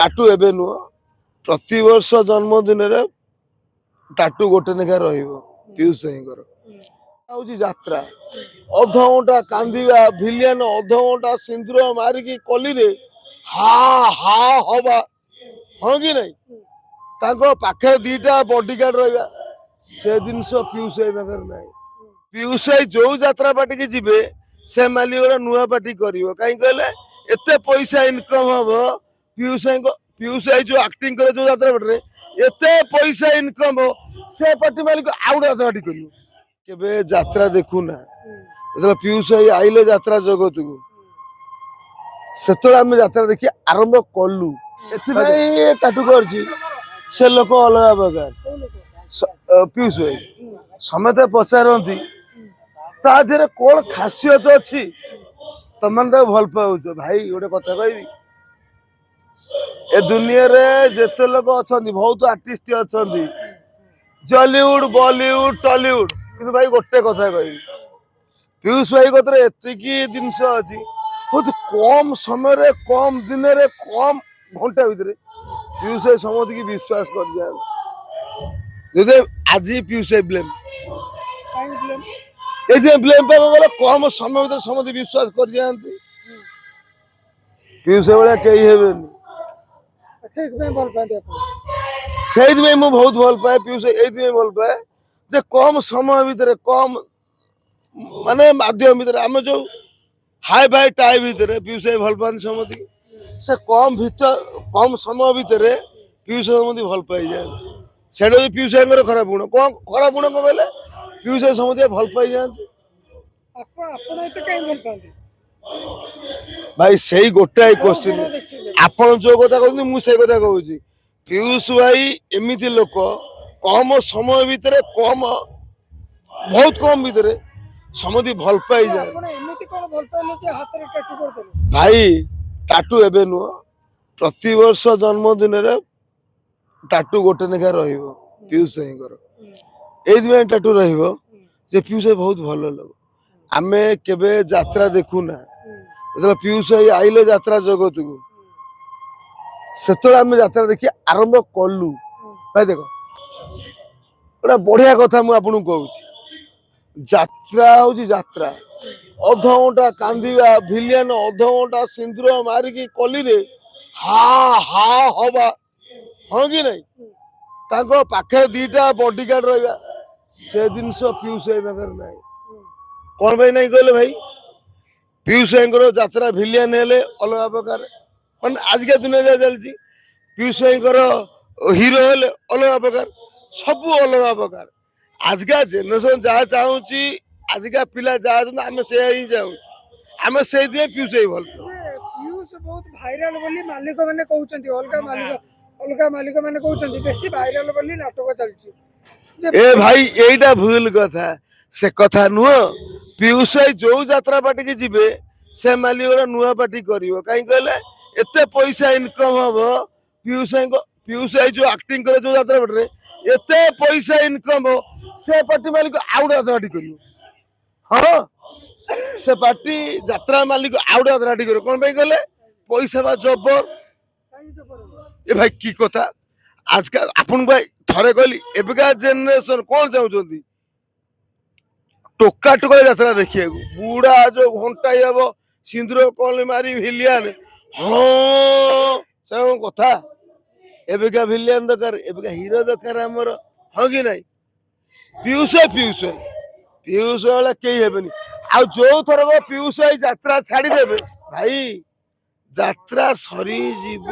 टाटू एबे नुह प्रति वर्ष जन्मदिन टाटू गोटे लेखा पीयूष भाई यात्रा अध घंटा कांदिया भिलियन अध घंटा सिंदूर मारिकी कली हा हा हवा हाँ कि नहीं पाखे दीटा बॉडीगार्ड रहा से जिन पीयूष भाई पाखे ना पीयूष भाई जो यात्रा पार्टी की जीवे से मालिक नुआ पार्टी कर कहीं कहले एते पैसा इनकम हम पीयूष भाई जो एक्टिंग करे जो यात्रा पार्टी एते पैसा इनकम हो से पार्टी मालिक आउ यात्रा पार्टी कर केबे यात्रा देखुना जो पीयूष भाई आइले यात्रा जगत को से आम यात्रा देखिए आरंभ कलु ए टाटू कर से लोक अलग प्रकार पीयूष भाई समते पचारती ताधे कौन खासियत अच्छी तुमने भल पाच भाई गोटे कथा कहबी ए दुनिया रे जिते लोक अच्छा बहुत आर्टिस्ट अच्छा जलीउड बॉलीवुड टॉलीवुड कि भाई गोटे कथा कहबी पीयूष भाई कतरे एतिकी जिनस अच्छी बहुत कम समय कम दिन कम घंटा भितर पीयूष भाई समझ की विश्वास कर दिया आज पीयूष भाई ब्लेम ब्लेम पाइबा कम समय भर समझ विश्वास कर जाती पीयूष भाई कई हेबेनी से बहुत भल पाए पीयूष ये भल पाए जे कम समय भितर कम माने माध्यम भितर आम जो हाई फाई टाई भितर पीयूष भाई भल पाती समझ से कम समय भितर पीयूष समझ भल पाई जाए से पीयूष भाई खराब गुण कौन खराब गुण कौन कहले पीयूष भाई समझ भल पाई जाते भाई से गोटाए क्वेश्चन आपण जो कथा कहते मुझे कथा कहूँ पीयूष भाई एमती लोक कम समय भितर कम बहुत कम भितर समझ भल पाई जाए भाई टाटू एबे नुह प्रति वर्ष जन्मदिन टाटू गोटे लेखा पीयूष भाई ये टाटू जे पीयूष भाई बहुत भल लोग आमे केबे यात्रा देखुना जो पीयूष भाई आइले यात्रा जगत को से आम यात्रा देखिए आरंभ कलु भाई देख गोटे बढ़िया कथा मुझे कहूँ यात्रा हूँ यात्रा अध घंटा कांदिया भिलियन अध घंटा सिंदूर मारिकी कली हा हा हवा हाँ कि नहीं पाखे दीटा बॉडीगार्ड रहा से जिन पीयूष भाई पाखे ना कौन भाई नहीं कहले भाई पीयूष भाई यात्रा भिलियन हेले अलग प्रकार मैं आजिका दुनिया जहाँ चलती पीयूष भाई हीरो हेले अलग प्रकार सब अलग प्रकार आजिका जेनेरेशन जहाँ चाहूँगी आजिका पिला जहाँ आम से ही चाहूँ आम से पीयूष भाई भल पीयूष बहुत भाइराल बोली मालिक मैंने कहते अलग मालिक मैंने कहते बेसी भाइराल बोली नाटक चलती ए भाई यहीटा भूल कथा से कथा नुह पीयूष भाई जो यात्रा पार्टी की जीवे से मालिक नुआ पार्टी कर कहीं कहले एते पैसा इनकम हम पीयूष भाई जो एक्टिंग करे जो यात्रा पार्टी एते पैसा इनकम हो से पार्टी मालिक आउ यात्रा पार्टी कर हाँ से पार्टी यात्रा मालिक आउ यात्रा पार्टी कर कौन भाई कहले पैसा बा जबर ए भाई की कथा आजकल आपन भाई थरे कहली एबका जेनेरेशन कौन चाहते टोका टोका यात्रा देखिए बुढ़ा जो घंटा हम सिंदूर कल मारी भिलियन हाँ से कथा एबका भिलियन दरकार एबका हीरो दरकार आमर हाँ कि नहीं पीयूष वाला कई हेबेनी आ जो थर पीयूष भाई यात्रा छाड़देवे भाई यात्रा सरी जीव